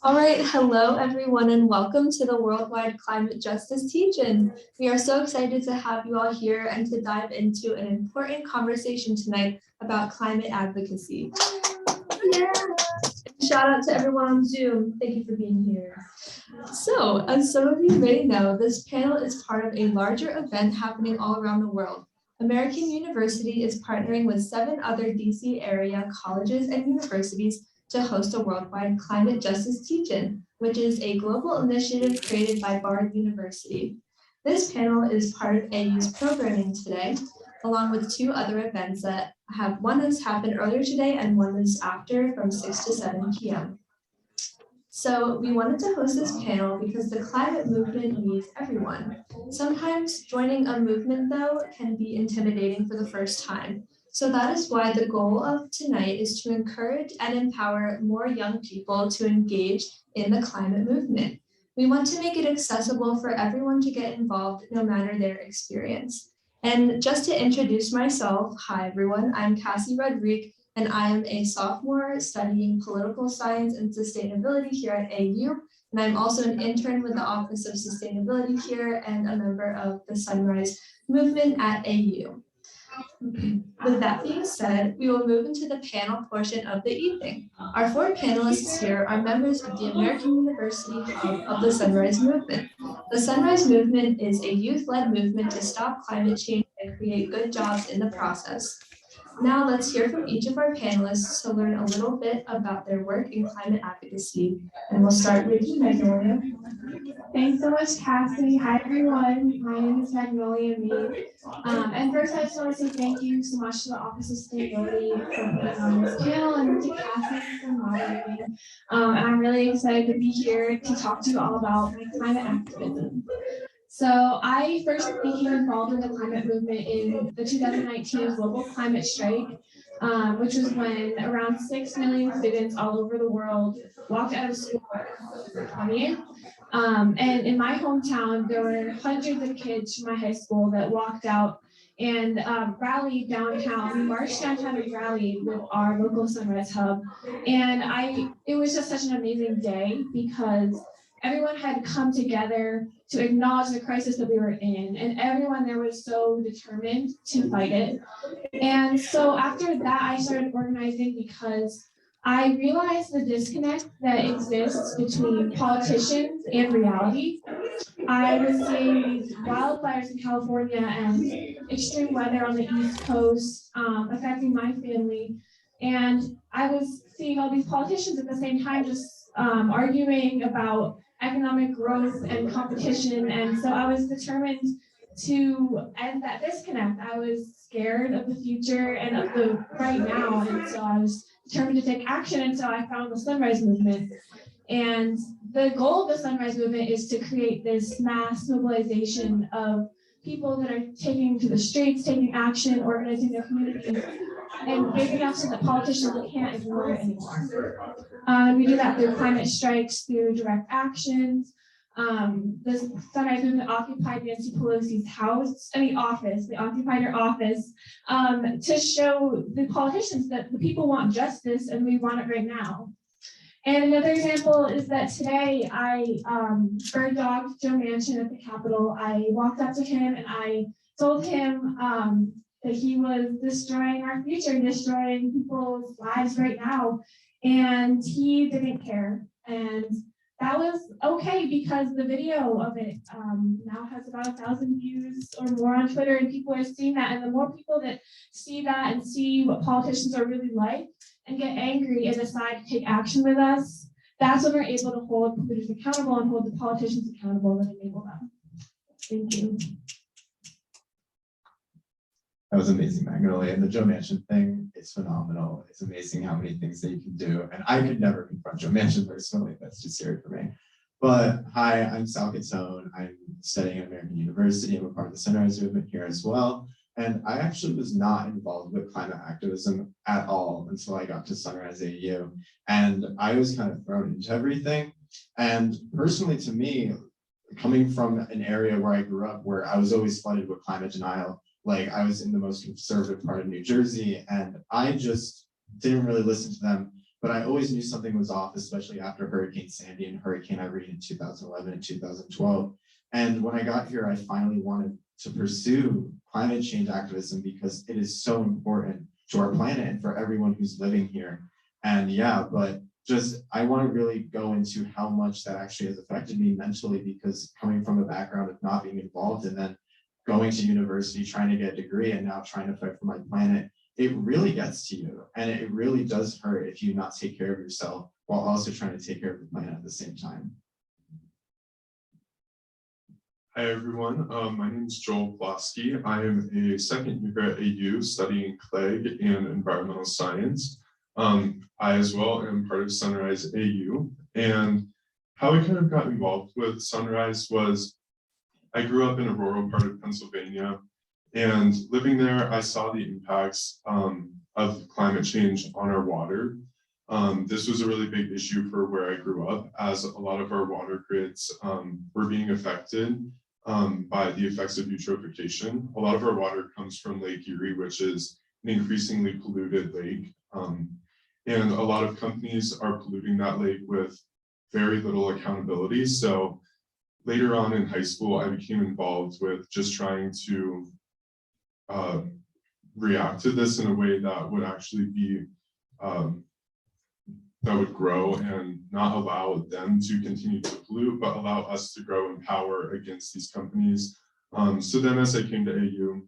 All right, hello everyone and welcome to the Worldwide Climate Justice Teach-In. We are so excited to have you all here and to dive into an important conversation tonight about climate advocacy. Yeah. Shout out to everyone on Zoom. Thank you for being here. So, as some of you may know, this panel is part of a larger event happening all around the world. American University is partnering with 7 other DC area colleges and universities to host a worldwide climate justice teach-in, which is a global initiative created by Bard University. This panel is part of AU's programming today, along with 2 other events that one has happened earlier today and one is after from 6 to 7 p.m. So we wanted to host this panel because the climate movement needs everyone. Sometimes joining a movement, though, can be intimidating for the first time. So that is why the goal of tonight is to encourage and empower more young people to engage in the climate movement. We want to make it accessible for everyone to get involved no matter their experience. And just to introduce myself, hi everyone, I'm Cassie Rodrique, and I am a sophomore studying political science and sustainability here at AU. And I'm also an intern with the Office of Sustainability here and a member of the Sunrise Movement at AU. With that being said, we will move into the panel portion of the evening. Our 4 panelists here are members of the American University Hub of the Sunrise Movement. The Sunrise Movement is a youth-led movement to stop climate change and create good jobs in the process. Now let's hear from each of our panelists to learn a little bit about their work in climate advocacy. And we'll start with you, Magnolia. Thanks so much, Cassie. Hi, everyone. My name is Magnolia Mead. And first, I just want to say thank you so much to the Office of Sustainability for putting on this panel and to Cassie for moderating. And I'm really excited to be here to talk to you all about my climate activism. So I first became involved in the climate movement in the 2019 global climate strike, which was when around 6 million students all over the world walked out of school on October 20th. And in my hometown, there were hundreds of kids from my high school that walked out and rallied downtown. We marched downtown and rallied with our local Sunrise Hub. And it was just such an amazing day because everyone had come together to acknowledge the crisis that we were in, and everyone there was so determined to fight it. And so after that, I started organizing because I realized the disconnect that exists between politicians and reality. I was seeing these wildfires in California and extreme weather on the East Coast affecting my family. And I was seeing all these politicians at the same time just arguing about economic growth and competition. And so I was determined to end that disconnect. I was scared of the future and of the right now. And so I was determined to take action. And so I found the Sunrise Movement. And the goal of the Sunrise Movement is to create this mass mobilization of people that are taking to the streets, taking action, organizing their communities, and giving up so that politicians can't ignore it anymore. We do that through climate strikes, through direct actions. The Sunrise Movement occupied Nancy Pelosi's office. They occupied her office to show the politicians that the people want justice and we want it right now. And another example is that today I bird dogged Joe Manchin at the Capitol. I walked up to him and I told him that he was destroying our future, destroying people's lives right now. And he didn't care. And that was okay because the video of it now has about 1,000 views or more on Twitter, and people are seeing that. And the more people that see that and see what politicians are really like and get angry and decide to take action with us, that's when we're able to hold polluters accountable and hold the politicians accountable and enable them. Thank you. That was amazing, Magnolia. And the Joe Manchin thing is phenomenal. It's amazing how many things that you can do. And I could never confront Joe Manchin personally. That's too scary for me. But hi, I'm Sal Cottone. I'm studying at American University. I'm a part of the Sunrise Movement here as well. And I actually was not involved with climate activism at all until I got to Sunrise AU. And I was kind of thrown into everything. And personally, to me, coming from an area where I grew up, where I was always flooded with climate denial, Like I was in the most conservative part of New Jersey, and I just didn't really listen to them. But I always knew something was off, especially after Hurricane Sandy and Hurricane Irene in 2011 and 2012. And when I got here, I finally wanted to pursue climate change activism because it is so important to our planet and for everyone who's living here. And yeah, but just I want to really go into how much that actually has affected me mentally, because coming from a background of not being involved and then going to university, trying to get a degree, and now trying to fight for my planet, it really gets to you. And it really does hurt if you not take care of yourself while also trying to take care of the planet at the same time. Hi everyone, my name is Joel Ploski. I am a second year at AU studying CLEG and environmental science. I as well am part of Sunrise AU, and how I kind of got involved with Sunrise was I grew up in a rural part of Pennsylvania, and living there I saw the impacts of climate change on our water. This was a really big issue for where I grew up, as a lot of our water grids were being affected by the effects of eutrophication. A lot of our water comes from Lake Erie, which is an increasingly polluted lake. And a lot of companies are polluting that lake with very little accountability. So later on in high school, I became involved with just trying to react to this in a way that would actually be, that would grow and not allow them to continue to pollute, but allow us to grow in power against these companies. So then as I came to AU,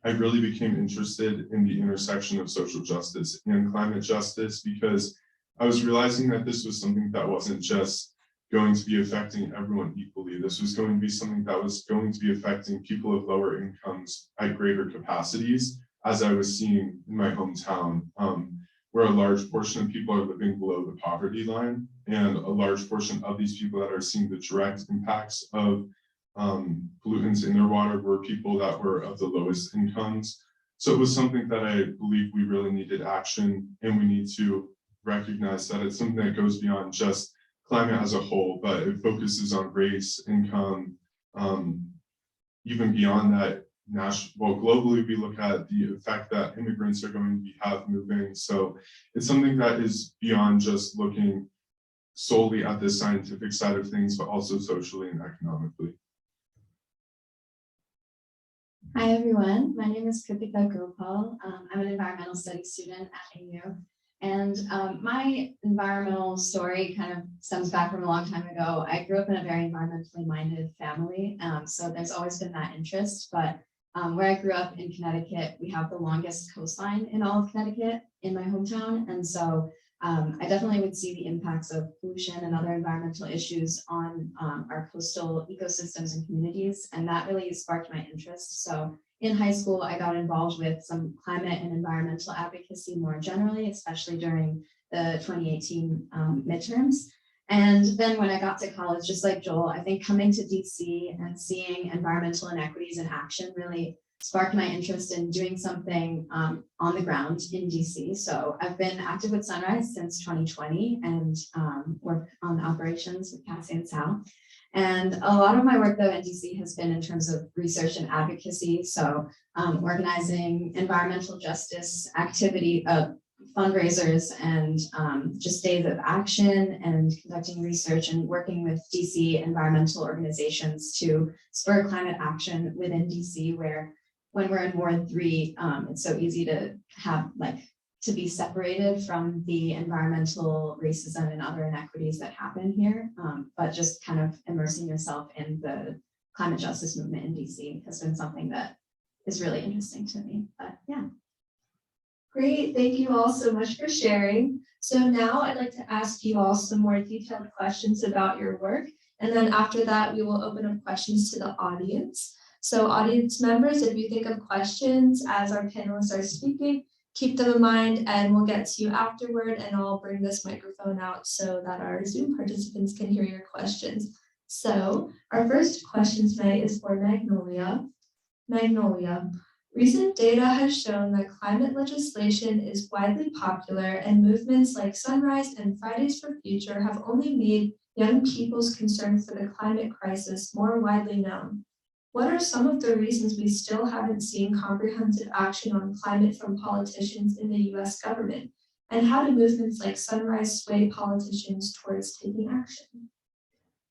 I really became interested in the intersection of social justice and climate justice, because I was realizing that this was something that wasn't just going to be affecting everyone equally. This was going to be something that was going to be affecting people of lower incomes at greater capacities, as I was seeing in my hometown, where a large portion of people are living below the poverty line, and a large portion of these people that are seeing the direct impacts of pollutants in their water were people that were of the lowest incomes. So it was something that I believe we really needed action, and we need to recognize that it's something that goes beyond just climate as a whole, but it focuses on race, income, even beyond that. Well, globally, we look at the effect that immigrants are going to have moving. So it's something that is beyond just looking solely at the scientific side of things, but also socially and economically. Hi everyone, my name is Kruttika Gopal. I'm an environmental studies student at AU, and my environmental story kind of stems back from a long time ago. I grew up in a very environmentally minded family, so there's always been that interest, but where I grew up in Connecticut, we have the longest coastline in all of Connecticut in my hometown, and so I definitely would see the impacts of pollution and other environmental issues on our coastal ecosystems and communities, and that really sparked my interest. So in high school, I got involved with some climate and environmental advocacy more generally, especially during the 2018 midterms. And then when I got to college, just like Joel, I think coming to DC and seeing environmental inequities in action really sparked my interest in doing something on the ground in DC. So I've been active with Sunrise since 2020 and work on operations with Cassie and Sal. And a lot of my work though in DC has been in terms of research and advocacy. So organizing environmental justice activity, fundraisers and just days of action, and conducting research and working with DC environmental organizations to spur climate action within DC, where when we're in Ward 3, it's so easy to have to be separated from the environmental racism and other inequities that happen here. But just kind of immersing yourself in the climate justice movement in DC has been something that is really interesting to me. But yeah. Great, thank you all so much for sharing. So now I'd like to ask you all some more detailed questions about your work. And then after that, we will open up questions to the audience. So audience members, if you think of questions as our panelists are speaking, keep them in mind and we'll get to you afterward, and I'll bring this microphone out so that our Zoom participants can hear your questions. So our first question tonight is for Magnolia. Magnolia, recent data has shown that climate legislation is widely popular, and movements like Sunrise and Fridays for Future have only made young people's concern for the climate crisis more widely known. What are some of the reasons we still haven't seen comprehensive action on climate from politicians in the US government? And how do movements like Sunrise sway politicians towards taking action?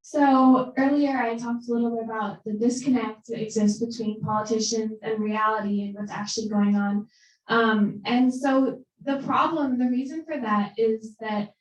So earlier I talked a little bit about the disconnect that exists between politicians and reality and what's actually going on. And so the reason for that is that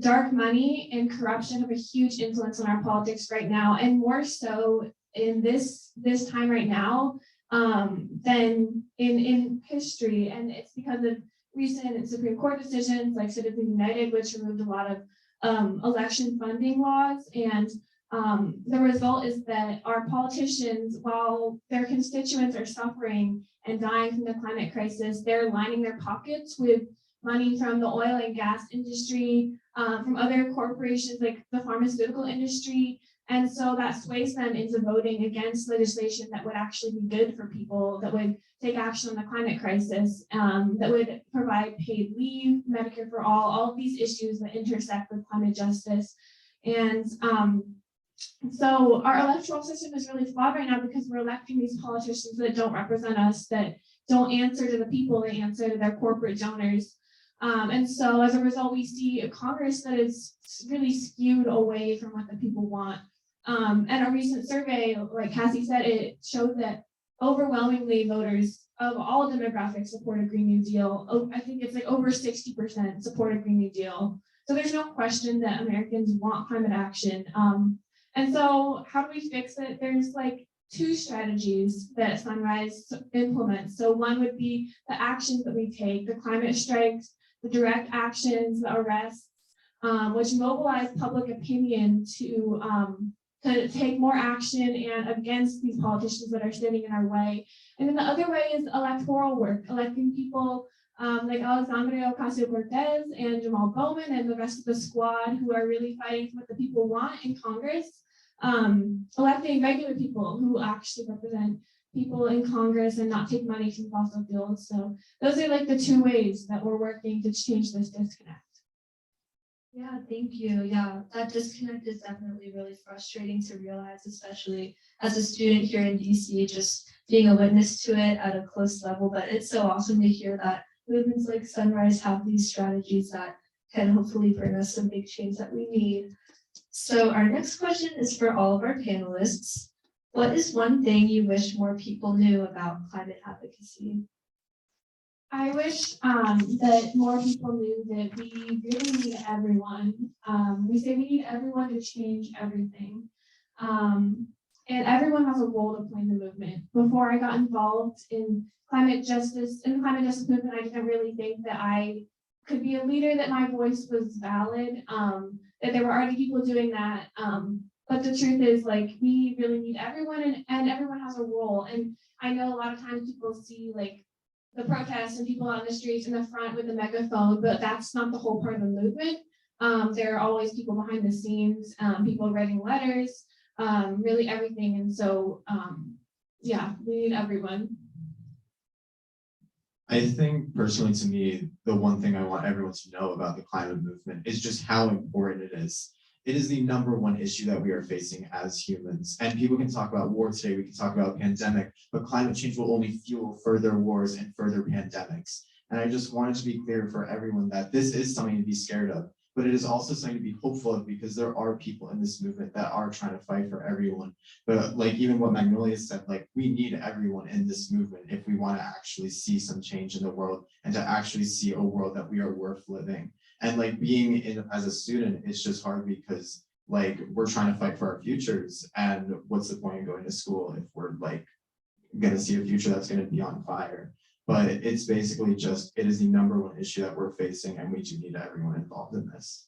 dark money and corruption have a huge influence on our politics right now, and more so in this time right now than in history. And it's because of recent Supreme Court decisions like Citizens United, which removed a lot of election funding laws. And the result is that our politicians, while their constituents are suffering and dying from the climate crisis, they're lining their pockets with money from the oil and gas industry, from other corporations like the pharmaceutical industry. And so that sways them into voting against legislation that would actually be good for people, that would take action on the climate crisis, that would provide paid leave, Medicare for all of these issues that intersect with climate justice. And so our electoral system is really flawed right now because we're electing these politicians that don't represent us, that don't answer to the people, they answer to their corporate donors. And so as a result, we see a Congress that is really skewed away from what the people want. And a recent survey, like Cassie said, it showed that overwhelmingly voters of all demographics support a Green New Deal. Oh, I think it's like over 60% support a Green New Deal. So there's no question that Americans want climate action. And so how do we fix it? There's like two strategies that Sunrise implements. So one would be the actions that we take, the climate strikes, the direct actions, the arrests, which mobilize public opinion to take more action and against these politicians that are standing in our way. And then the other way is electoral work, electing people like Alexandria Ocasio-Cortez and Jamal Bowman and the rest of the squad who are really fighting for what the people want in Congress, electing regular people who actually represent people in Congress and not take money from fossil fuels. So those are like the two ways that we're working to change this disconnect. Yeah, thank you. Yeah, that disconnect is definitely really frustrating to realize, especially as a student here in DC, just being a witness to it at a close level. But it's so awesome to hear that movements like Sunrise have these strategies that can hopefully bring us some big change that we need. So our next question is for all of our panelists. What is one thing you wish more people knew about climate advocacy? I wish that more people knew that we really need everyone. We say we need everyone to change everything. And everyone has a role to play in the movement. Before I got involved in climate justice movement, I didn't really think that I could be a leader, that my voice was valid, that there were already people doing that. But the truth is, like, we really need everyone, and everyone has a role. And I know a lot of times people see like the protests and people on the streets in the front with the megaphone, but that's not the whole part of the movement. There are always people behind the scenes, people writing letters, really everything. And so, yeah, we need everyone. I think personally, to me, the one thing I want everyone to know about the climate movement is just how important it is. It is the #1 issue that we are facing as humans. And people can talk about war today, we can talk about pandemic, but climate change will only fuel further wars and further pandemics. And I just wanted to be clear for everyone that this is something to be scared of, but it is also something to be hopeful of, because there are people in this movement that are trying to fight for everyone. But like even what Magnolia said, like we need everyone in this movement if we want to actually see some change in the world and to actually see a world that we are worth living. And like being in as a student, it's just hard because like we're trying to fight for our futures. And what's the point of going to school if we're like going to see a future that's going to be on fire? But it's basically just, it is the #1 issue that we're facing, and we do need everyone involved in this.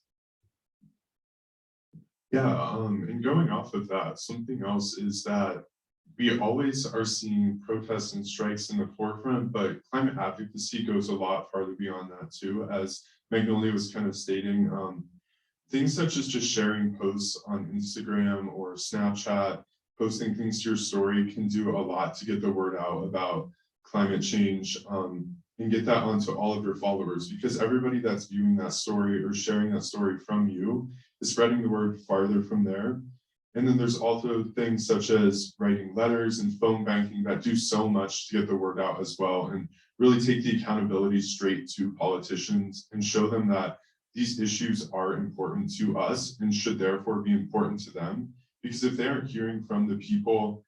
Yeah, and going off of that, something else is that we always are seeing protests and strikes in the forefront, but climate advocacy goes a lot farther beyond that too. As Magnolia was kind of stating, things such as just sharing posts on Instagram or Snapchat, posting things to your story can do a lot to get the word out about climate change, and get that onto all of your followers, because everybody that's viewing that story or sharing that story from you is spreading the word farther from there. And then there's also things such as writing letters and phone banking that do so much to get the word out as well, and really take the accountability straight to politicians and show them that these issues are important to us and should therefore be important to them. Because if they aren't hearing from the people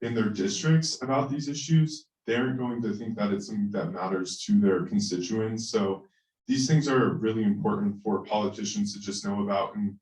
in their districts about these issues, they aren't going to think that it's something that matters to their constituents. So these things are really important for politicians to just know about. And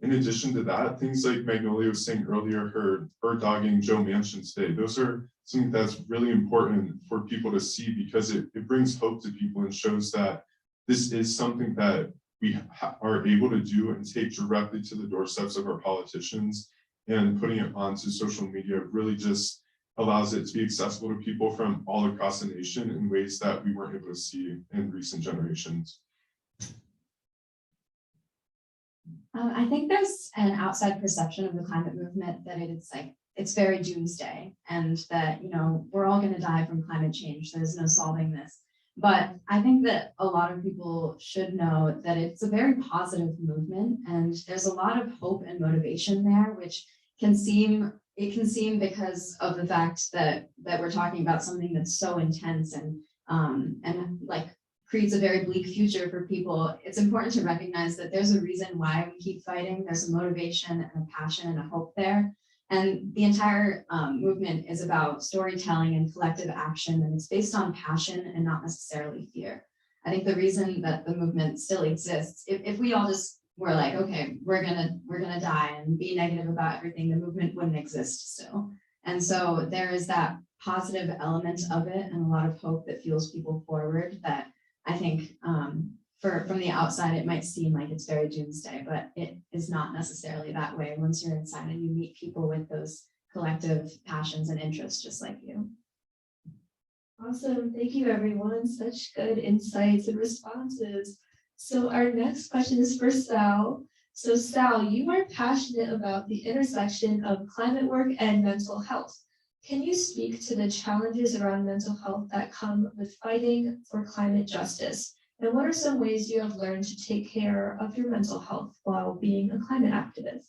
in addition to that, things like Magnolia was saying earlier, her bird dogging Joe Manchin today, those are something that's really important for people to see, because it brings hope to people and shows that this is something that we are able to do and take directly to the doorsteps of our politicians. And putting it onto social media really just allows it to be accessible to people from all across the nation in ways that we weren't able to see in recent generations. I think there's an outside perception of the climate movement that it's very doomsday, and that, we're all going to die from climate change. There's no solving this. But I think that a lot of people should know that it's a very positive movement, and there's a lot of hope and motivation there, which can seem because of the fact that we're talking about something that's so intense and like creates a very bleak future for people. It's important to recognize that there's a reason why we keep fighting. There's a motivation and a passion and a hope there. And the entire movement is about storytelling and collective action, and it's based on passion and not necessarily fear. I think the reason that the movement still exists, if we all just were like, okay, we're gonna die and be negative about everything, the movement wouldn't exist still. And so there is that positive element of it and a lot of hope that fuels people forward, that I think from the outside, it might seem like it's very doomsday, but it is not necessarily that way once you're inside and you meet people with those collective passions and interests just like you. Awesome. Thank you, everyone. Such good insights and responses. So our next question is for Sal. So Sal, you are passionate about the intersection of climate work and mental health. Can you speak to the challenges around mental health that come with fighting for climate justice? And what are some ways you have learned to take care of your mental health while being a climate activist?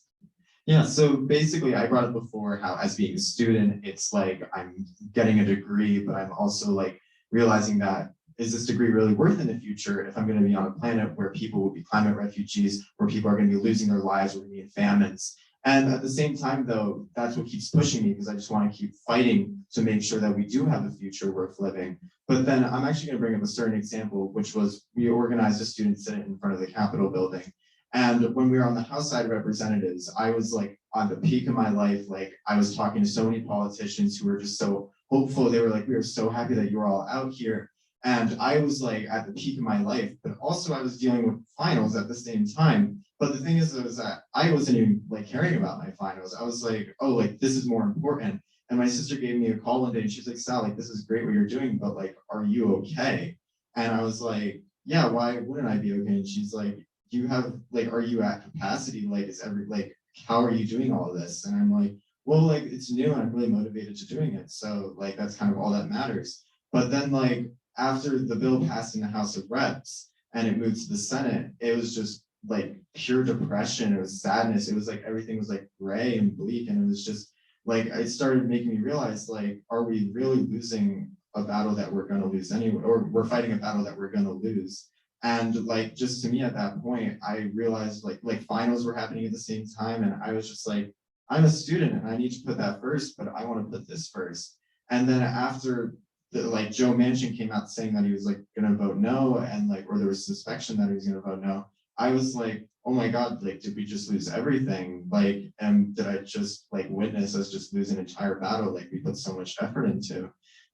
Yeah, so basically I brought up before how as being a student, it's like I'm getting a degree, but I'm also like realizing that, is this degree really worth in the future if I'm going to be on a planet where people will be climate refugees, where people are going to be losing their lives, we're going to be in famines. And at the same time, though, that's what keeps pushing me, because I just want to keep fighting to make sure that we do have a future worth living. But then I'm actually going to bring up a certain example, which was we organized a student senate in front of the Capitol building. And when we were on the House side of representatives, I was like on the peak of my life. Like I was talking to so many politicians who were just so hopeful. They were like, we are so happy that you're all out here. And I was like at the peak of my life, but also I was dealing with finals at the same time. But the thing is that I wasn't even like caring about my finals. I was like, oh, like this is more important. And my sister gave me a call one day and she's like, Sal, like this is great what you're doing, but like, are you okay? And I was like, yeah, why wouldn't I be okay? And she's like, you have like, are you at capacity? Like, how are you doing all of this? And I'm like, well, like it's new and I'm really motivated to doing it. So like, that's kind of all that matters. But then like, after the bill passed in the House of Reps and it moved to the Senate, it was just like pure depression. It was sadness. It was like everything was like gray and bleak. And it was just like, it started making me realize, like, are we really losing a battle that we're going to lose anyway? Or we're fighting a battle that we're going to lose? And like, just to me at that point, I realized like finals were happening at the same time. And I was just like, I'm a student and I need to put that first, but I want to put this first. And then after like Joe Manchin came out saying that he was like gonna vote no, and like, or there was suspicion that he was gonna vote no, I was like, oh my God, like did we just lose everything? Like, and did I just like witness us just lose an entire battle like we put so much effort into?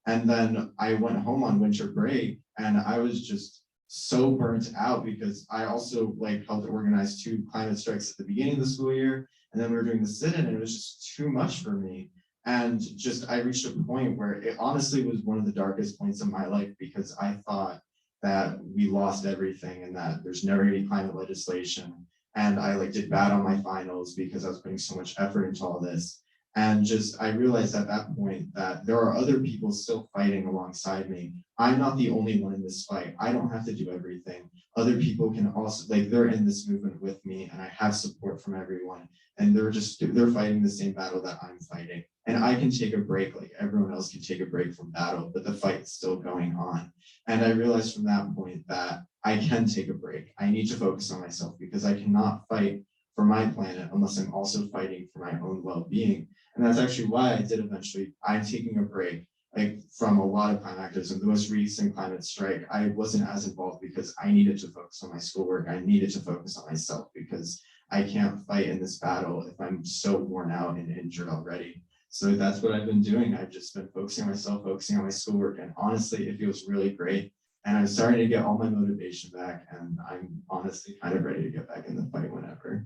And then I went home on winter break and I was just so burnt out, because I also like helped organize 2 climate strikes at the beginning of the school year, and then we were doing the sit-in, and it was just too much for me. And just, I reached a point where it honestly was one of the darkest points of my life, because I thought that we lost everything and that there's never gonna be climate legislation. And I like did bad on my finals because I was putting so much effort into all this. And I realized at that point that there are other people still fighting alongside me. I'm not the only one in this fight. I don't have to do everything. Other people can also, they're in this movement with me, and I have support from everyone. And they're fighting the same battle that I'm fighting. And I can take a break, like everyone else can take a break from battle, but the fight is still going on. And I realized from that point that I can take a break. I need to focus on myself because I cannot fight for my planet unless I'm also fighting for my own well-being. And that's actually why I'm taking a break, like from a lot of climate activism. The most recent climate strike, I wasn't as involved because I needed to focus on my schoolwork. I needed to focus on myself because I can't fight in this battle if I'm so worn out and injured already. So that's what I've been doing. I've just been focusing on myself, focusing on my schoolwork. And honestly, it feels really great. And I'm starting to get all my motivation back. And I'm honestly kind of ready to get back in the fight whenever.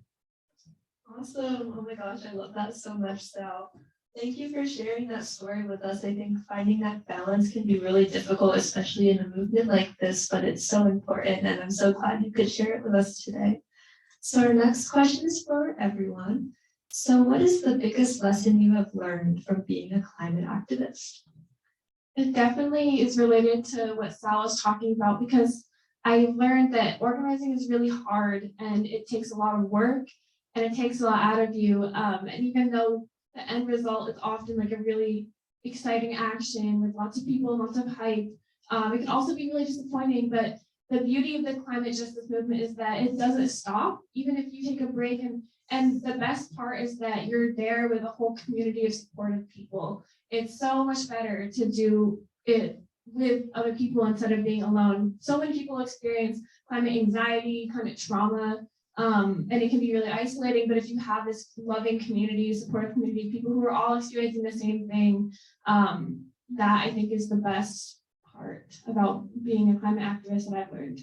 Awesome. Oh my gosh, I love that so much, Sal. Thank you for sharing that story with us. I think finding that balance can be really difficult, especially in a movement like this, but it's so important, and I'm so glad you could share it with us today. So our next question is for everyone. So what is the biggest lesson you have learned from being a climate activist? It definitely is related to what Sal was talking about, because I learned that organizing is really hard and it takes a lot of work and it takes a lot out of you. And even though the end result is often like a really exciting action with lots of people, lots of hype, it can also be really disappointing. But the beauty of the climate justice movement is that it doesn't stop, even if you take a break. And the best part is that you're there with a whole community of supportive people. It's so much better to do it with other people instead of being alone. So many people experience climate anxiety, climate trauma, and it can be really isolating. But if you have this loving community, supportive community, people who are all experiencing the same thing, that I think is the best part about being a climate activist that I've learned.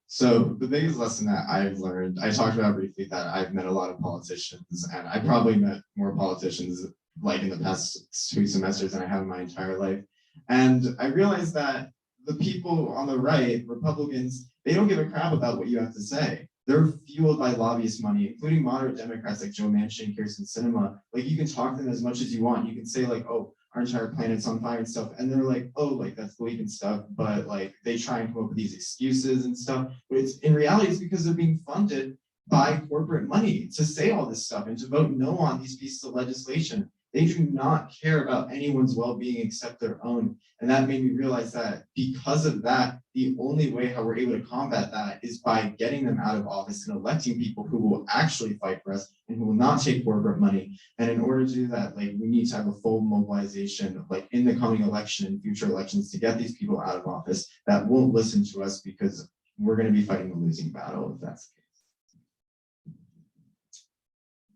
So the biggest lesson that I've learned, I talked about briefly that I've met a lot of politicians, and I probably met more politicians like in the past 2 semesters than I have in my entire life. And I realized that the people on the right, Republicans, they don't give a crap about what you have to say. They're fueled by lobbyist money, including moderate Democrats like Joe Manchin, Kirsten Sinema. Like, you can talk to them as much as you want. You can say like, oh, our entire planet's on fire and stuff. And they're like, oh, like that's bleak and stuff. But like they try and come up with these excuses and stuff. But it's in reality, it's because they're being funded by corporate money to say all this stuff and to vote no on these pieces of legislation. They do not care about anyone's well-being except their own. And that made me realize that because of that, the only way how we're able to combat that is by getting them out of office and electing people who will actually fight for us and who will not take corporate money. And in order to do that, like, we need to have a full mobilization, like in the coming election and future elections, to get these people out of office that won't listen to us, because we're going to be fighting a losing battle if that's the case.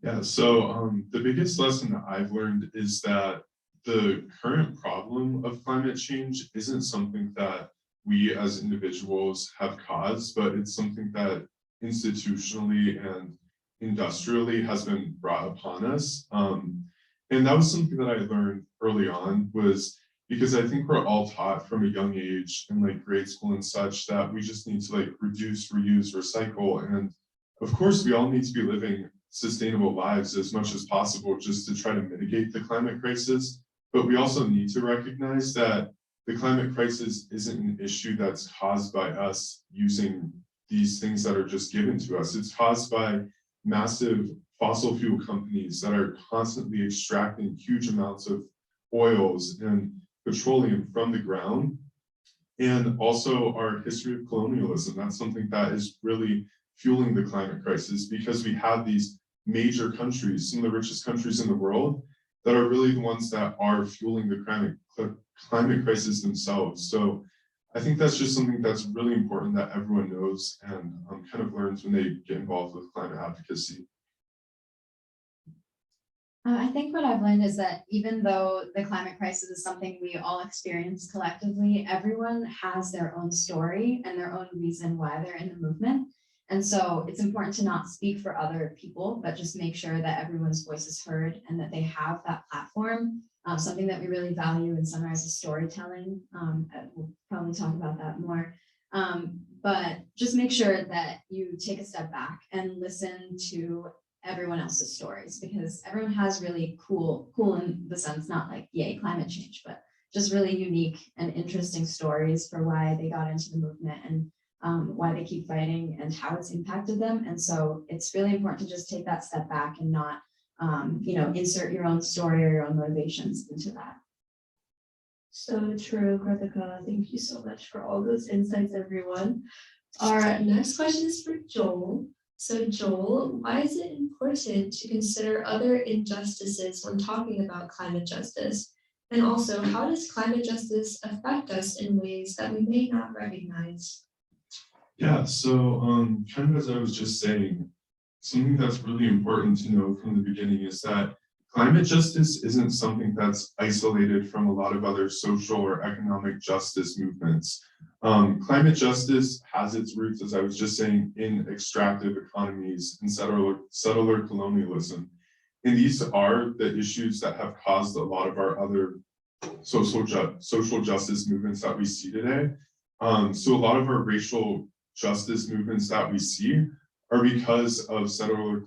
Yeah, so the biggest lesson that I've learned is that the current problem of climate change isn't something that we as individuals have caused, but it's something that institutionally and industrially has been brought upon us. And that was something that I learned early on, was because I think we're all taught from a young age in like grade school and such that we just need to like reduce, reuse, recycle. And of course, we all need to be living sustainable lives as much as possible just to try to mitigate the climate crisis. But we also need to recognize that the climate crisis isn't an issue that's caused by us using these things that are just given to us. It's caused by massive fossil fuel companies that are constantly extracting huge amounts of oils and petroleum from the ground. And also our history of colonialism. That's something that is really fueling the climate crisis, because we have these major countries, some of the richest countries in the world, that are really the ones that are fueling the climate crisis themselves. So I think that's just something that's really important that everyone knows and kind of learns when they get involved with climate advocacy. I think what I've learned is that even though the climate crisis is something we all experience collectively, everyone has their own story and their own reason why they're in the movement. And so it's important to not speak for other people, but just make sure that everyone's voice is heard and that they have that platform. Something that we really value in Sunrise is storytelling. We'll probably talk about that more. But just make sure that you take a step back and listen to everyone else's stories, because everyone has really cool in the sense, not like, yay, climate change, but just really unique and interesting stories for why they got into the movement and why they keep fighting and how it's impacted them. And so it's really important to just take that step back and not, insert your own story or your own motivations into that. So true, Kruttika. Thank you so much for all those insights, everyone. Our next question is for Joel. So Joel, why is it important to consider other injustices when talking about climate justice? And also, how does climate justice affect us in ways that we may not recognize? Yeah, so kind of as I was just saying, something that's really important to know from the beginning is that climate justice isn't something that's isolated from a lot of other social or economic justice movements. Climate justice has its roots, as I was just saying, in extractive economies and settler colonialism. And these are the issues that have caused a lot of our other social justice movements that we see today. So a lot of our racial justice movements that we see are because of settler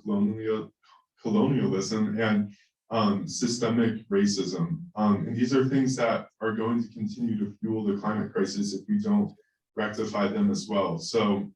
colonialism and systemic racism. And these are things that are going to continue to fuel the climate crisis if we don't rectify them as well. So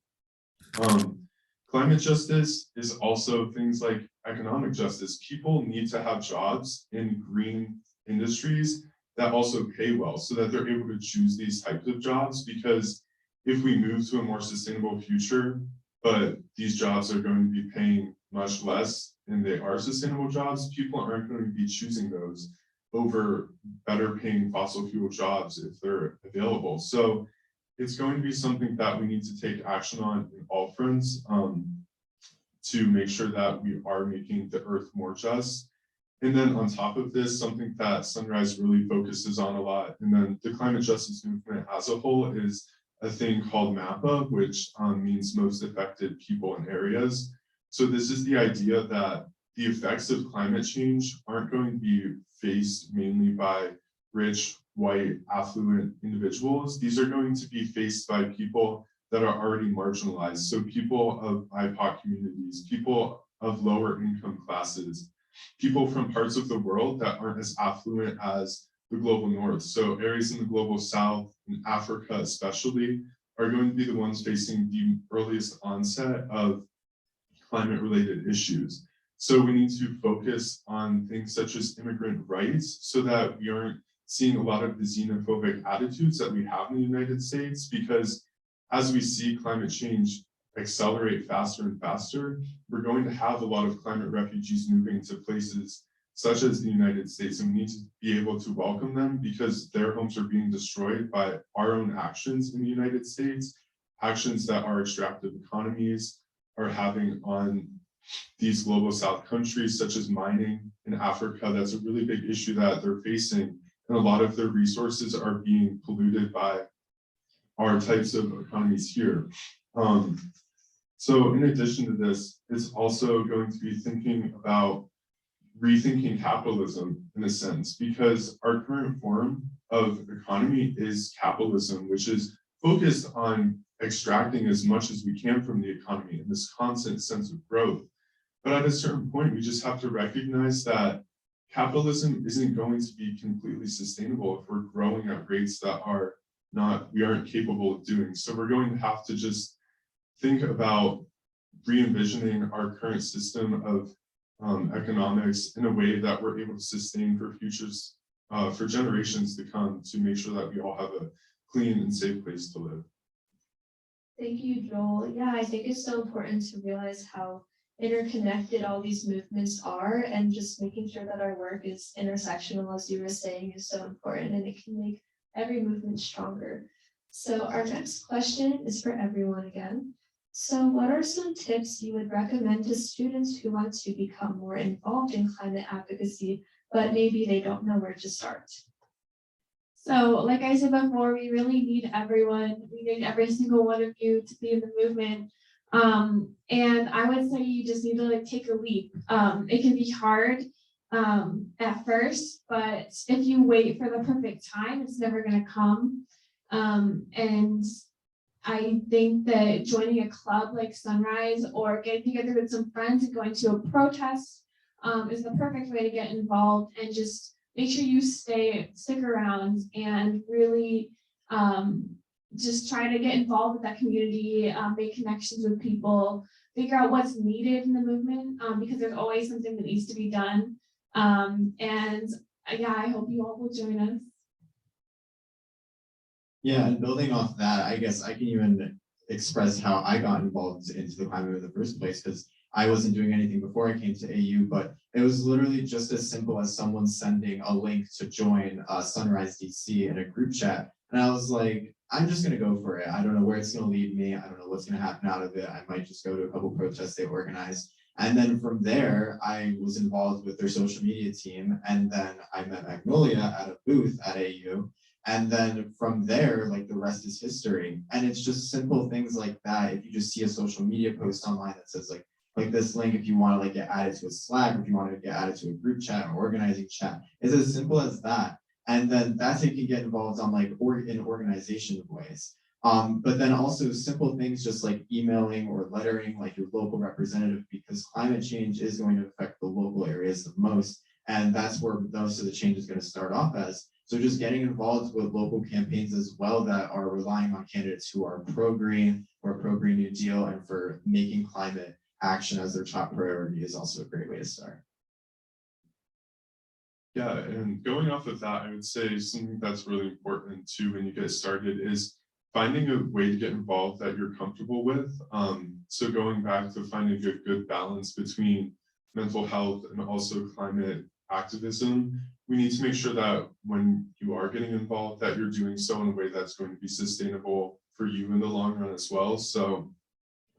climate justice is also things like economic justice. People need to have jobs in green industries that also pay well so that they're able to choose these types of jobs, because if we move to a more sustainable future, but these jobs are going to be paying much less and they are sustainable jobs, people aren't going to be choosing those over better paying fossil fuel jobs if they're available. So it's going to be something that we need to take action on in all fronts to make sure that we are making the earth more just. And then on top of this, something that Sunrise really focuses on a lot, and then the climate justice movement as a whole, is a thing called MAPA, which means most affected people and areas. So this is the idea that the effects of climate change aren't going to be faced mainly by rich, white, affluent individuals. These are going to be faced by people that are already marginalized. So people of BIPOC communities, people of lower income classes, people from parts of the world that aren't as affluent as the global north. So areas in the global south and Africa especially are going to be the ones facing the earliest onset of climate related issues. So we need to focus on things such as immigrant rights so that we aren't seeing a lot of the xenophobic attitudes that we have in the United States, because as we see climate change accelerate faster and faster, we're going to have a lot of climate refugees moving to places such as the United States, and we need to be able to welcome them because their homes are being destroyed by our own actions in the United States, actions that our extractive economies are having on these global south countries, such as mining in Africa. That's a really big issue that they're facing, and a lot of their resources are being polluted by our types of economies here. So in addition to this, it's also going to be thinking about rethinking capitalism in a sense, because our current form of economy is capitalism, which is focused on extracting as much as we can from the economy in this constant sense of growth. But at a certain point, we just have to recognize that capitalism isn't going to be completely sustainable if we're growing at rates that we aren't capable of doing. So we're going to have to just think about re-envisioning our current system of economics in a way that we're able to sustain for futures, for generations to come, to make sure that we all have a clean and safe place to live. Thank you, Joel. Yeah, I think it's so important to realize how interconnected all these movements are, and just making sure that our work is intersectional, as you were saying, is so important, and it can make every movement stronger. So our next question is for everyone again. So what are some tips you would recommend to students who want to become more involved in climate advocacy, but maybe they don't know where to start? So like I said before, we really need everyone. We need every single one of you to be in the movement. And I would say you just need to take a leap. It can be hard at first, but if you wait for the perfect time, it's never going to come. And I think that joining a club like Sunrise or getting together with some friends and going to a protest is the perfect way to get involved, and just make sure you stick around and really just try to get involved with that community, make connections with people, figure out what's needed in the movement, because there's always something that needs to be done. Yeah, I hope you all will join us. Yeah, and building off that, I guess I can even express how I got involved into the climate in the first place, because I wasn't doing anything before I came to AU, but it was literally just as simple as someone sending a link to join Sunrise DC in a group chat. And I was like, I'm just going to go for it. I don't know where it's going to lead me. I don't know what's going to happen out of it. I might just go to a couple protests they organized. And then from there, I was involved with their social media team. And then I met Magnolia at a booth at AU. And then from there, like, the rest is history. And it's just simple things like that. If you just see a social media post online that says like this link, if you want to like get added to a Slack, or if you want to get added to a group chat or organizing chat, it's as simple as that. And then that's how you can get involved on like in organization of ways. But then also simple things just like emailing or lettering like your local representative, because climate change is going to affect the local areas the most. And that's where most of the change is going to start off as. So just getting involved with local campaigns as well that are relying on candidates who are pro-green or pro-Green New Deal and for making climate action as their top priority is also a great way to start. Yeah, and going off of that, I would say something that's really important too when you get started is finding a way to get involved that you're comfortable with. So going back to finding a good balance between mental health and also climate activism, we need to make sure that when you are getting involved, that you're doing so in a way that's going to be sustainable for you in the long run as well. So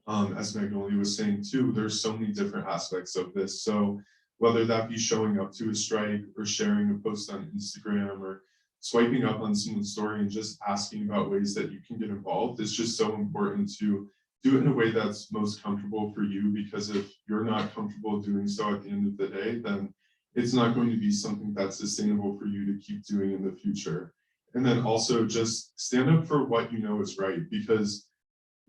as Magnolia was saying too, there's so many different aspects of this. So whether that be showing up to a strike or sharing a post on Instagram or swiping up on someone's story and just asking about ways that you can get involved, it's just so important to do it in a way that's most comfortable for you, because if you're not comfortable doing so at the end of the day, then it's not going to be something that's sustainable for you to keep doing in the future. And then also just stand up for what you know is right, because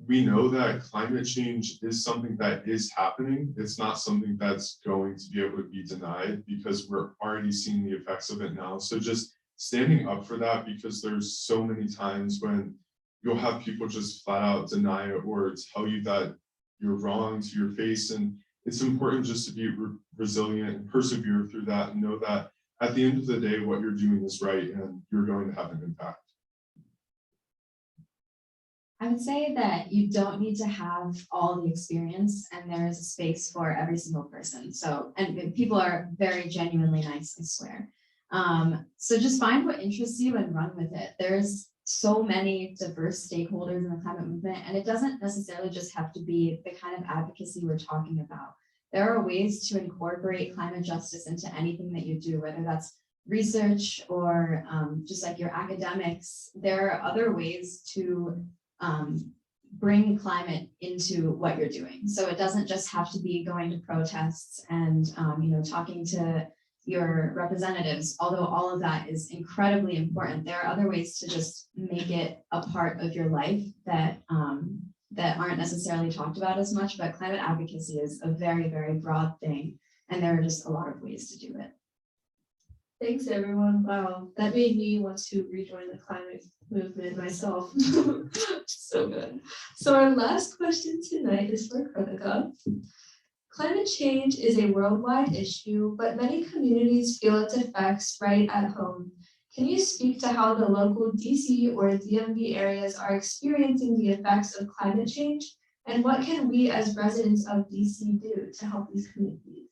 we know that climate change is something that is happening. It's not something that's going to be able to be denied, because we're already seeing the effects of it now. So just standing up for that, because there's so many times when you'll have people just flat out deny it or tell you that you're wrong to your face. And it's important just to be resilient and persevere through that and know that at the end of the day, what you're doing is right and you're going to have an impact. I would say that you don't need to have all the experience, and there is a space for every single person. So, and people are very genuinely nice, I swear. So just find what interests you and run with it. There's so many diverse stakeholders in the climate movement, and it doesn't necessarily just have to be the kind of advocacy we're talking about. There are ways to incorporate climate justice into anything that you do, whether that's research or just like your academics. There are other ways to bring climate into what you're doing. So it doesn't just have to be going to protests and talking to your representatives, although all of that is incredibly important. There are other ways to just make it a part of your life that that aren't necessarily talked about as much, but climate advocacy is a very, very broad thing, and there are just a lot of ways to do it. Thanks, everyone. Wow, that made me want to rejoin the climate movement myself. So good. So our last question tonight is for Kruttika. Climate change is a worldwide issue, but many communities feel its effects right at home. Can you speak to how the local DC or DMV areas are experiencing the effects of climate change? And what can we as residents of DC do to help these communities?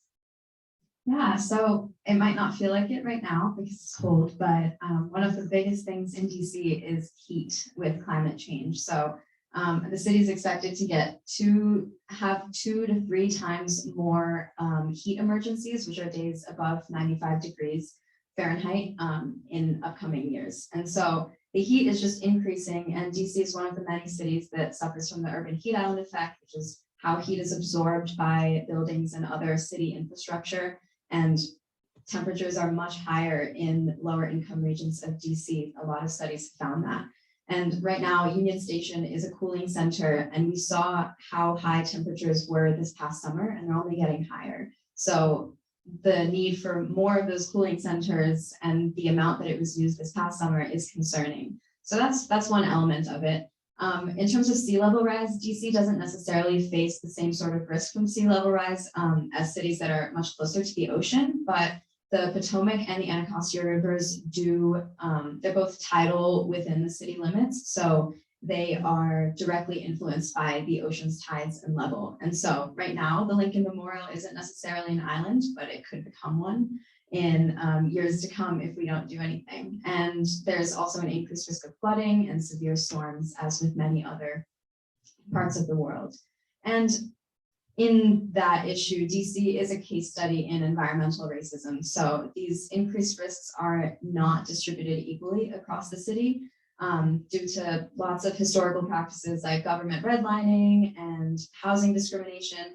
Yeah, so it might not feel like it right now because it's cold, but one of the biggest things in DC is heat with climate change. So the city is expected to have 2 to 3 times more heat emergencies, which are days above 95 degrees Fahrenheit in upcoming years. And so the heat is just increasing, and DC is one of the many cities that suffers from the urban heat island effect, which is how heat is absorbed by buildings and other city infrastructure. And temperatures are much higher in lower income regions of DC. A lot of studies have found that. And right now, Union Station is a cooling center, and we saw how high temperatures were this past summer, and they're only getting higher. So the need for more of those cooling centers and the amount that it was used this past summer is concerning. So that's one element of it. In terms of sea level rise, DC doesn't necessarily face the same sort of risk from sea level rise as cities that are much closer to the ocean, but the Potomac and the Anacostia rivers do, they're both tidal within the city limits. So they are directly influenced by the ocean's tides and level. And so right now, the Lincoln Memorial isn't necessarily an island, but it could become one in years to come if we don't do anything. And there's also an increased risk of flooding and severe storms, as with many other parts of the world. And in that issue, DC is a case study in environmental racism. So these increased risks are not distributed equally across the city due to lots of historical practices like government redlining and housing discrimination.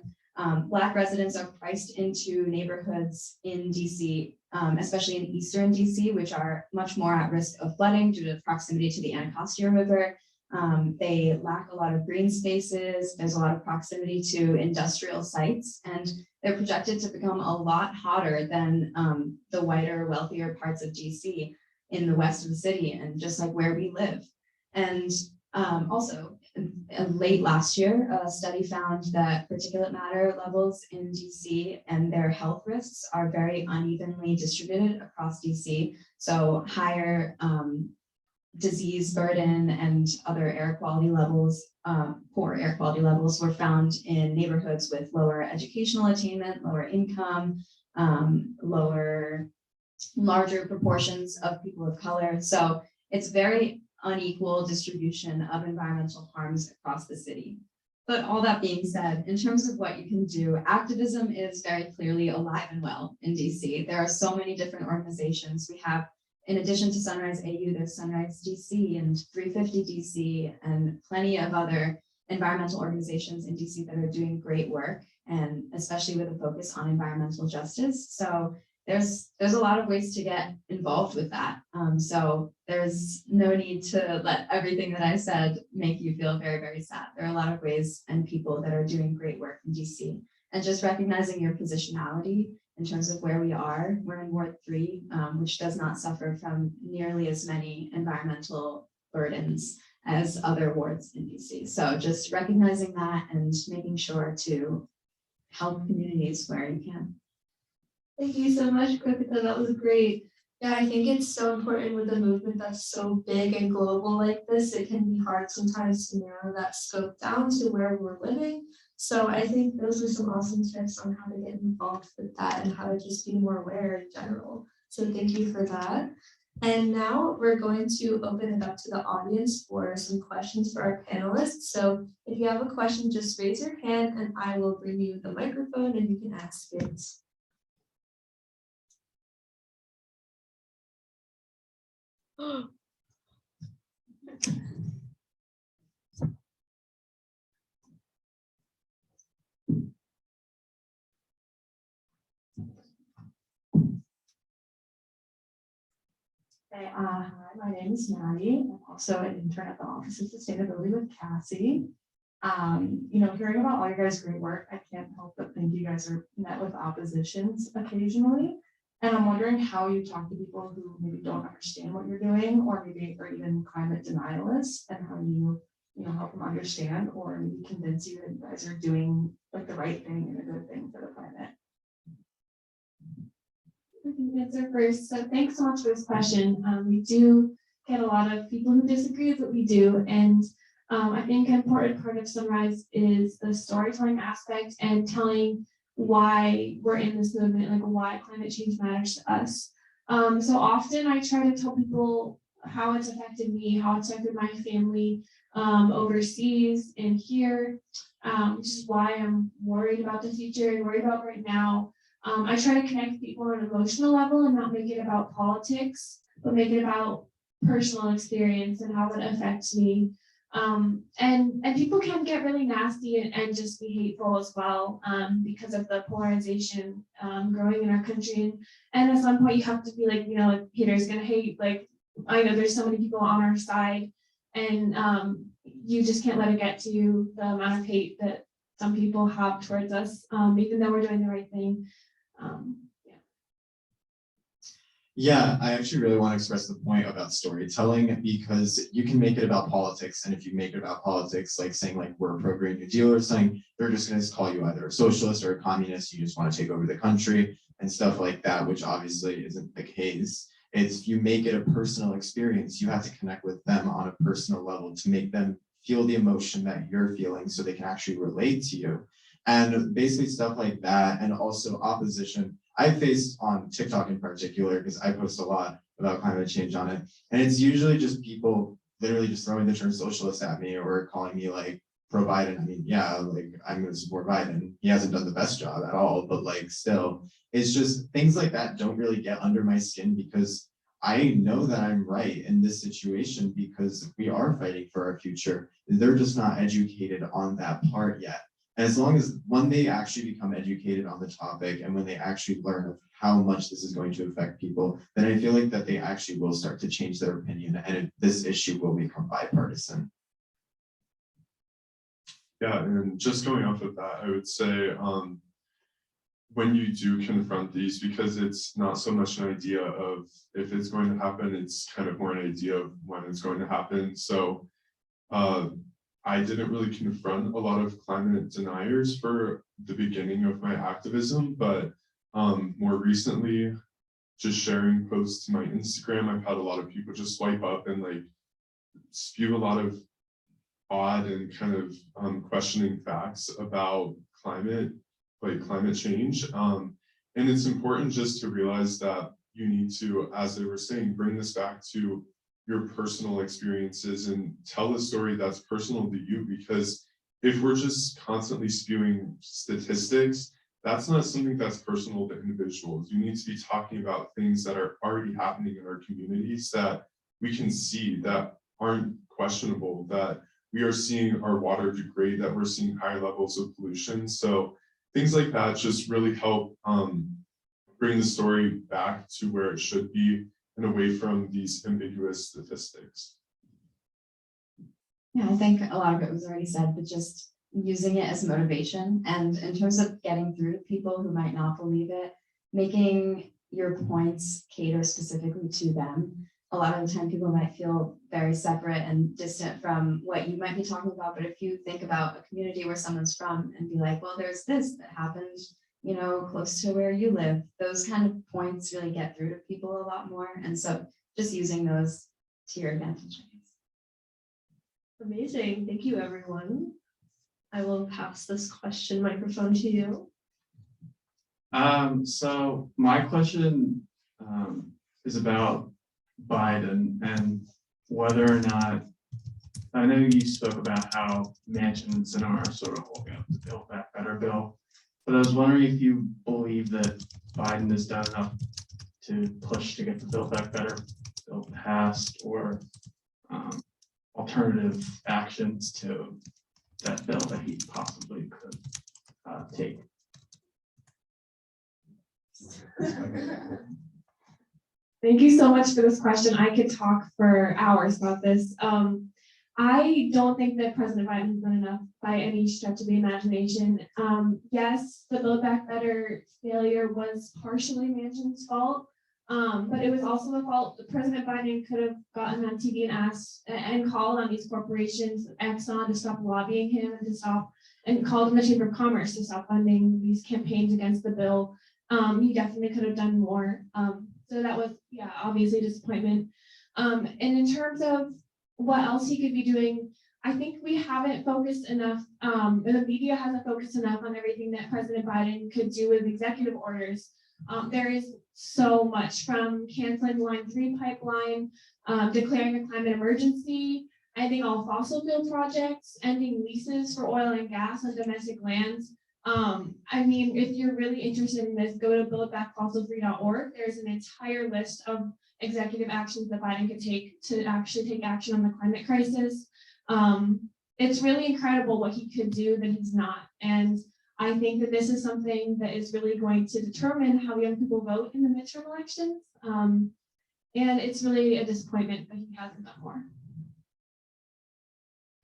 Black residents are priced into neighborhoods in DC, especially in eastern DC, which are much more at risk of flooding due to proximity to the Anacostia River. They lack a lot of green spaces. There's a lot of proximity to industrial sites, and they're projected to become a lot hotter than the whiter, wealthier parts of DC in the west of the city, and just like where we live. And also, late last year, a study found that particulate matter levels in DC and their health risks are very unevenly distributed across DC. So higher disease burden and other air quality levels, poor air quality levels were found in neighborhoods with lower educational attainment, lower income, larger proportions of people of color. So it's very unequal distribution of environmental harms across the city. But all that being said, in terms of what you can do, activism is very clearly alive and well in DC. There are so many different organizations. We have, in addition to Sunrise AU, there's Sunrise DC and 350 DC and plenty of other environmental organizations in DC that are doing great work, and especially with a focus on environmental justice. So there's a lot of ways to get involved with that. So there's no need to let everything that I said make you feel very, very sad. There are a lot of ways and people that are doing great work in DC, and just recognizing your positionality in terms of where we are. We're in Ward 3, which does not suffer from nearly as many environmental burdens as other wards in DC. So just recognizing that and making sure to help communities where you can. Thank you so much, Kruttika. That was great. Yeah, I think it's so important with a movement that's so big and global like this. It can be hard sometimes to narrow that scope down to where we're living. So I think those are some awesome tips on how to get involved with that and how to just be more aware in general. So thank you for that. And now we're going to open it up to the audience for some questions for our panelists. So if you have a question, just raise your hand and I will bring you the microphone and you can ask it. Hey, hi, my name is Maddie. I'm also an intern at the Office of Sustainability with Cassie. Hearing about all your guys' great work, I can't help but think you guys are met with oppositions occasionally. And I'm wondering how you talk to people who maybe don't understand what you're doing, or maybe are even climate denialists, and how you help them understand, or maybe convince you that you guys are doing like the right thing and a good thing for the planet. I can answer first. So thanks so much for this question. We do get a lot of people who disagree with what we do, and I think an important part of Sunrise is the storytelling aspect and telling why we're in this movement, like why climate change matters to us. So often I try to tell people how it's affected me, how it's affected my family overseas and here, which is why I'm worried about the future and worried about right now. I try to connect people on an emotional level and not make it about politics, but make it about personal experience and how it affects me. And people can get really nasty and just be hateful as well, because of the polarization growing in our country. And at some point you have to be like, haters gonna hate. Like, I know there's so many people on our side, and you just can't let it get to you, the amount of hate that some people have towards us, even though we're doing the right thing. Yeah, I actually really want to express the point about storytelling, because you can make it about politics. And if you make it about politics, like saying like we're a pro-Green New Deal or something, they're just going to call you either a socialist or a communist. You just want to take over the country and stuff like that, which obviously isn't the case. It's you make it a personal experience. You have to connect with them on a personal level to make them feel the emotion that you're feeling so they can actually relate to you. And basically stuff like that. And also opposition. I faced on TikTok in particular, because I post a lot about climate change on it. And it's usually just people literally just throwing the term socialist at me or calling me like pro-Biden. I mean, yeah, like I'm going to support Biden. He hasn't done the best job at all, but like still, it's just things like that don't really get under my skin, because I know that I'm right in this situation because we are fighting for our future. They're just not educated on that part yet. And as long as when they actually become educated on the topic and when they actually learn how much this is going to affect people, then I feel like that they actually will start to change their opinion and this issue will become bipartisan. Yeah, and just going off of that, I would say when you do confront these, because it's not so much an idea of if it's going to happen, it's kind of more an idea of when it's going to happen. So I didn't really confront a lot of climate deniers for the beginning of my activism, but more recently, just sharing posts to my Instagram, I've had a lot of people just swipe up and like spew a lot of odd and kind of questioning facts about climate change. And it's important just to realize that you need to, as they were saying, bring this back to your personal experiences and tell a story that's personal to you, because if we're just constantly spewing statistics, that's not something that's personal to individuals. You need to be talking about things that are already happening in our communities that we can see, that aren't questionable, that we are seeing our water degrade, that we're seeing higher levels of pollution. So things like that just really help bring the story back to where it should be and away from these ambiguous statistics. Yeah, I think a lot of it was already said, but just using it as motivation. And in terms of getting through to people who might not believe it, making your points cater specifically to them. A lot of the time people might feel very separate and distant from what you might be talking about. But if you think about a community where someone's from and be like, well, there's this that happened, you know, close to where you live, those kind of points really get through to people a lot more. And so just using those to your advantage. Amazing. Thank you, everyone. I will pass this microphone to you. So my question is about Biden and whether or not, I know you spoke about how Manchin and Sinema are sort of holding up the Build Back Better bill, but I was wondering if you believe that Biden has done enough to push to get the Build Back Better bill passed, or alternative actions to that bill that he possibly could take. Thank you so much for this question. I could talk for hours about this. I don't think that President Biden has done enough by any stretch of the imagination. Yes, the Build Back Better failure was partially Manchin's fault, but it was also the fault that President Biden could have gotten on TV and asked and called on these corporations, Exxon, to stop lobbying him and to stop, and called on the Chamber of Commerce to stop funding these campaigns against the bill. He definitely could have done more. So that was, yeah, obviously a disappointment. And in terms of what else he could be doing, I think we haven't focused enough, the media hasn't focused enough on everything that President Biden could do with executive orders. There is so much, from canceling the Line 3 pipeline, declaring a climate emergency, ending all fossil fuel projects, ending leases for oil and gas on domestic lands. I mean, if you're really interested in this, go to buildbackfossilfree.org. There's an entire list of executive actions that Biden could take to actually take action on the climate crisis. It's really incredible what he could do that he's not. And I think that this is something that is really going to determine how young people vote in the midterm elections. And it's really a disappointment that he hasn't done more.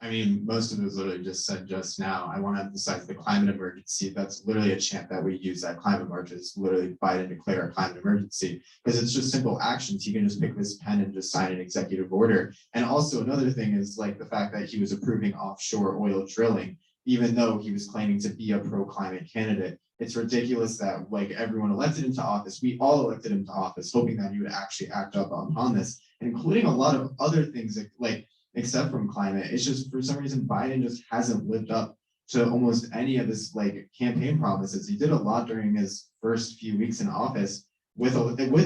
I mean, most of it was literally just said just now. I want to emphasize the climate emergency. That's literally a chant that we use at climate marches, literally Biden declare a climate emergency, because it's just simple actions. He can just pick up his pen and just sign an executive order. And also another thing is like the fact that he was approving offshore oil drilling, even though he was claiming to be a pro-climate candidate. It's ridiculous that like everyone elected him to office, we all elected him to office, hoping that he would actually act up on this, including a lot of other things like except from climate. It's just for some reason Biden just hasn't lived up to almost any of his like campaign promises. He did a lot during his first few weeks in office with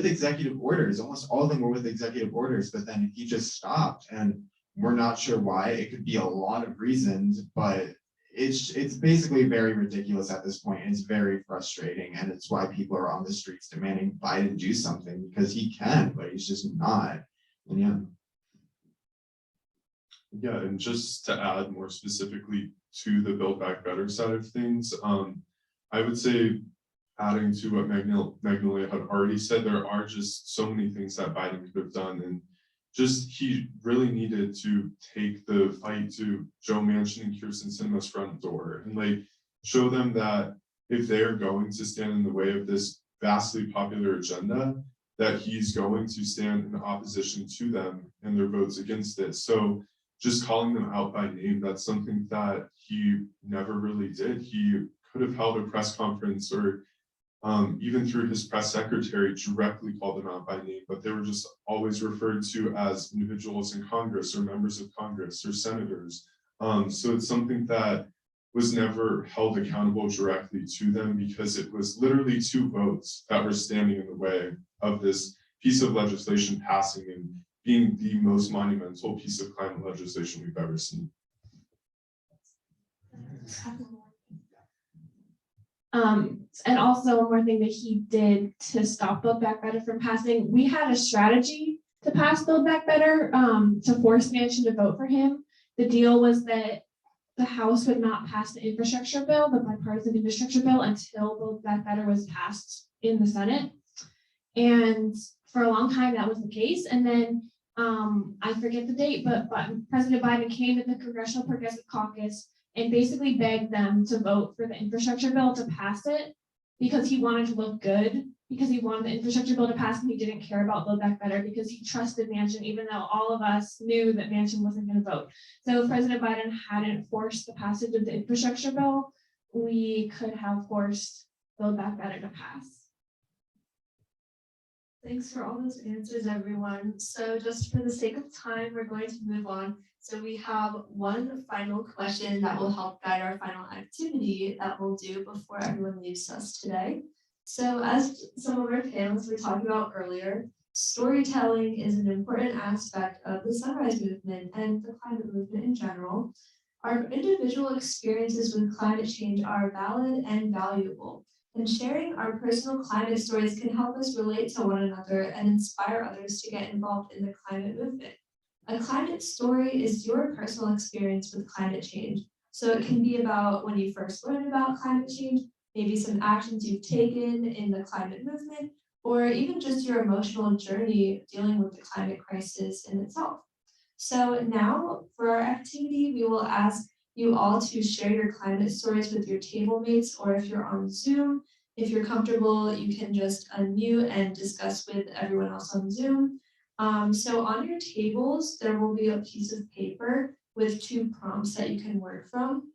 executive orders. Almost all of them were with executive orders, but then he just stopped, and we're not sure why. It could be a lot of reasons, but it's basically very ridiculous at this point. It's very frustrating, and it's why people are on the streets demanding Biden do something, because he can, but he's just not. And yeah. Yeah, and just to add more specifically to the Build Back Better side of things, I would say, adding to what Magnolia had already said, there are just so many things that Biden could have done, and just he really needed to take the fight to Joe Manchin and Kyrsten Sinema's front door and like show them that if they're going to stand in the way of this vastly popular agenda, that he's going to stand in opposition to them and their votes against it. So just calling them out by name, that's something that he never really did. He could have held a press conference or even through his press secretary directly called them out by name, but they were just always referred to as individuals in Congress or members of Congress or senators. So it's something that was never held accountable directly to them, because it was literally 2 votes that were standing in the way of this piece of legislation passing and being the most monumental piece of climate legislation we've ever seen. And also one more thing that he did to stop Build Back Better from passing, we had a strategy to pass Build Back Better, to force Manchin to vote for him. The deal was that the House would not pass the infrastructure bill, the bipartisan infrastructure bill, until Build Back Better was passed in the Senate. And for a long time, that was the case. And then I forget the date, but President Biden came to the Congressional Progressive Caucus and basically begged them to vote for the infrastructure bill to pass it, because he wanted to look good, because he wanted the infrastructure bill to pass, and he didn't care about Build Back Better because he trusted Manchin, even though all of us knew that Manchin wasn't going to vote. So if President Biden hadn't forced the passage of the infrastructure bill, we could have forced Build Back Better to pass. Thanks for all those answers, everyone. So just for the sake of time, we're going to move on. So we have one final question that will help guide our final activity that we'll do before everyone leaves us today. So as some of our panelists were talking about earlier, storytelling is an important aspect of the Sunrise Movement and the climate movement in general. Our individual experiences with climate change are valid and valuable. And sharing our personal climate stories can help us relate to one another and inspire others to get involved in the climate movement. A climate story is your personal experience with climate change. So it can be about when you first learned about climate change, maybe some actions you've taken in the climate movement, or even just your emotional journey dealing with the climate crisis in itself. So now for our activity, we will ask you all to share your climate stories with your table mates, or if you're on Zoom, if you're comfortable, you can just unmute and discuss with everyone else on Zoom. So on your tables, there will be a piece of paper with 2 prompts that you can work from.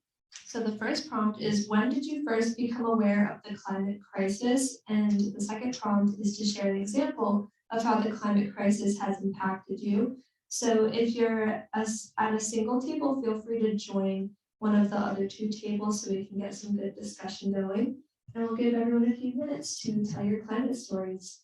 So the first prompt is, when did you first become aware of the climate crisis? And the second prompt is to share an example of how the climate crisis has impacted you. So if you're at a single table, feel free to join one of the other 2 tables so we can get some good discussion going. And we'll give everyone a few minutes to tell your climate stories.